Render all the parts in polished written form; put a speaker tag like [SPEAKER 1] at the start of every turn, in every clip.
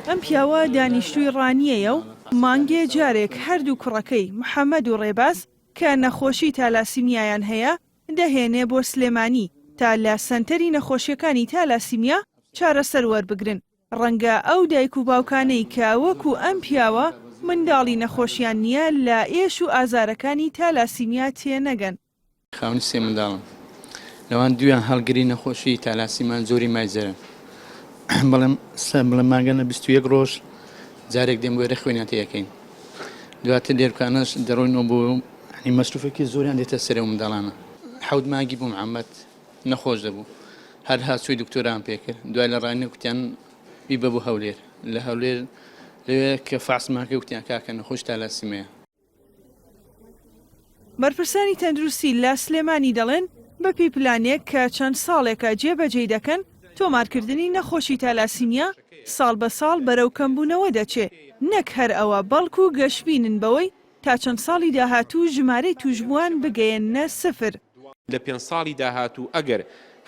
[SPEAKER 1] ئەم پیاوە دانیشتووی ڕانیەیە و مانگێ جارێک هەردوو کوڕەکەی محەممەد و ڕێباز کە نەخۆشی تالاسیمیایان هەیە دەهێنێ بۆ سلێمانی تا لە سەنتەری نەخۆشیەکانی تالاسیمیا چارەسەر وەربگرن. ڕەنگە ئەو دایک و باوکانەی کە وەکو ئەم پیاوە منداڵی نەخۆشیان نییە لە ئێش و ئازارەکانی تالاسیمیا تێنەگەن.
[SPEAKER 2] خاونی سێ منداڵم لەوان دویان هەڵگری نەخۆشی تالاسیمان زۆری مایزەرن بەڵێم ماگەنە 21 ڕۆژ جارێک دێم وێرە خوێناتیەکەین دواتر دێرکانەش دەڕۆینەوە بۆ مەسروفێکی زۆریان دێتە سەرێ و منداڵانە. حەوت ماگی بوو محەممەد نەخۆش دەبوو هەر هاتووی دکتۆران پێکرد دوای لە ڕانە کوتیان بیبە بوو هەولێر لە هەولێر لەوێ کە فاسماکە وتیان کاکە نەخۆش تالاسیمەیە.
[SPEAKER 1] بەرپرسانی تەندروستی لە سلێمانی دەڵێن بە پیپلانێک کە چەند ساڵێکە جێبەجێ دەکەن تۆمارکردنی نەخۆشی تالاسیمیا ساڵ بە ساڵ بەرەو کەمبوونەوە دەچێت نەک هەر ئەوە بەڵکو گەشتبینن بەوەی تا چەند ساڵی داهاتوو ژمارەی توژبووان بگەیەنە سفر.
[SPEAKER 3] لە 5 ساڵی داهاتوو ئەگەر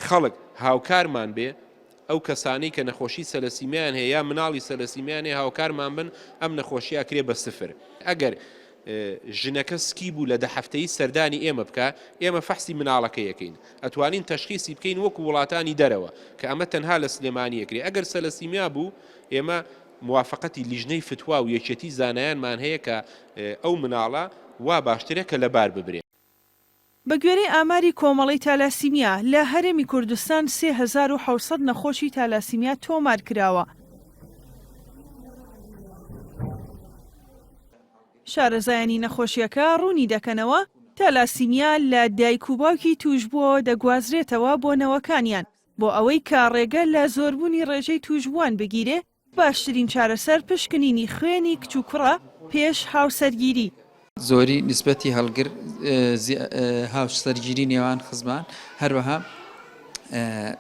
[SPEAKER 3] خەڵک هاوکارمان بێ ئەو کەسانەی کە نەخۆشی سەلەسیمیان هەیە یا مناڵی سەلەسیمیان هەیە هاوکارمان بن ئەم نەخۆشیە کرێ بە سفر. ئەگەر ژنەکە سکی بوو لە 10 هەفتەی سەردانی ئێمە بکە ئێمە فەحسی مناڵەکە یەکەین ئەتوانین تەشخیصی بکەین وەکو وڵاتانی دەرەوە کە ئەمە تەنها لە سلێمانی یەکرێ. ئەگەر سەلەسیمیا بوو ئێمە موافقەتی لیژنەی فتوا و یەکێتی زانایانمان هەیە کە ئەو مناڵە وا باشترێک کە لەبار ببرێت.
[SPEAKER 1] بە گوێرەی ئاماری کۆمەڵی تالاسیمیا لە هەرێمی کوردستان 3700 نەخۆشی تالاسیمیا تۆمار کراوە. شارەزایانی نەخۆشیەکە ڕوونی دەکەنەوە تالاسیمیا لە دایک و باوکی توشبووەوە دەگوازرێتەوە بۆ نەوەکانیان بۆ ئەوەی کە ڕێگە لە زۆربوونی ڕێژەی توشبووان بگیرێ باشترین چارەسەر پشکنینی خوێنی کچ و کوڕە پێش هاوسەرگیری.
[SPEAKER 4] زۆری نسبەتی هەڵگر هاوسەرگیری نێوان خزمان هەروەها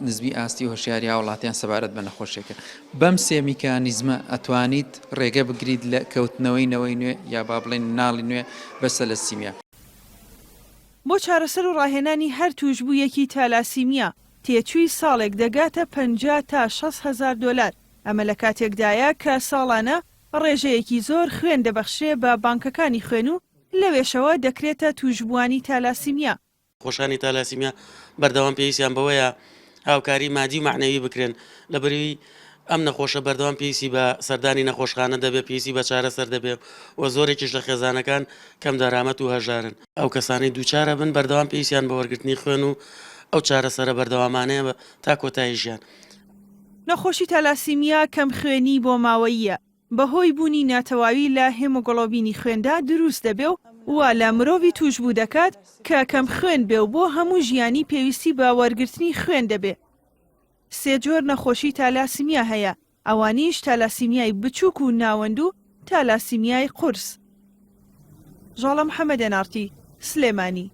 [SPEAKER 4] نزبی ئاستی و هۆشیاری وڵاتیان سەبارەت بە نەخۆشیەکە. بەم سێ میکانیزمە ئەتوانیت ڕێگە بگریت لە کەوتنەوەی نەوەی نوێ یا با بڵێن ناڵی نوێ بە سەلەسیمیا.
[SPEAKER 1] بۆ چارەسەر و ڕاهێنانی هەر توشبوویەکی تالاسیمیا تێچووی ساڵێک دەگاتە 50 تا 60 هزار دلار. ئەمە لە کاتێکدایە کە ساڵانە ڕێژەیەکی زۆر خوێن دەبەخشێ بە بانکەکانی خوێن و لەوێشەوە دەکرێتە توشبووانی تالاسیمیا.
[SPEAKER 5] خۆشانی تالاسیمیا بەردەوام پێویستیان بەوەیە هاوکاری مادی و معنەوی بکرێن لە بەروی ئەم نەخۆشە بەردەوام پێویستی بە سەردانی نەخۆشخانە دەبێت پێویستی بە چارەسەر دەبێت و زۆرێکیش لە خێزانەکان کەم دارامەت و هەژارن. ئەو کەسانی دووچارە بن بەردەوام پێویستیان بە وەرگرتنی خوێن و ئەو چارەسەرە بەردەوامانەیە تا کۆتایی ژیان.
[SPEAKER 1] نەخۆشی تالاسیمیا کەم خوێنی بۆ ماوەییە بەهۆی بوونی ناتەواوی لە هێمۆگڵۆبینی خوێندا دروست دەبێ و وا لە مرۆڤی توشبوو دەکات کە کەم خوێن بێ و بۆ هەموو ژیانی پێویستی بە وەرگرتنی خوێن دەبێ. سێ جۆر نەخۆشی تالاسیمیا هەیە ئەوانیش تالاسیمیای بچووک و ناوەند و تالاسیمیای قورس. ژاڵە محەممەد نارتی سلێمانی.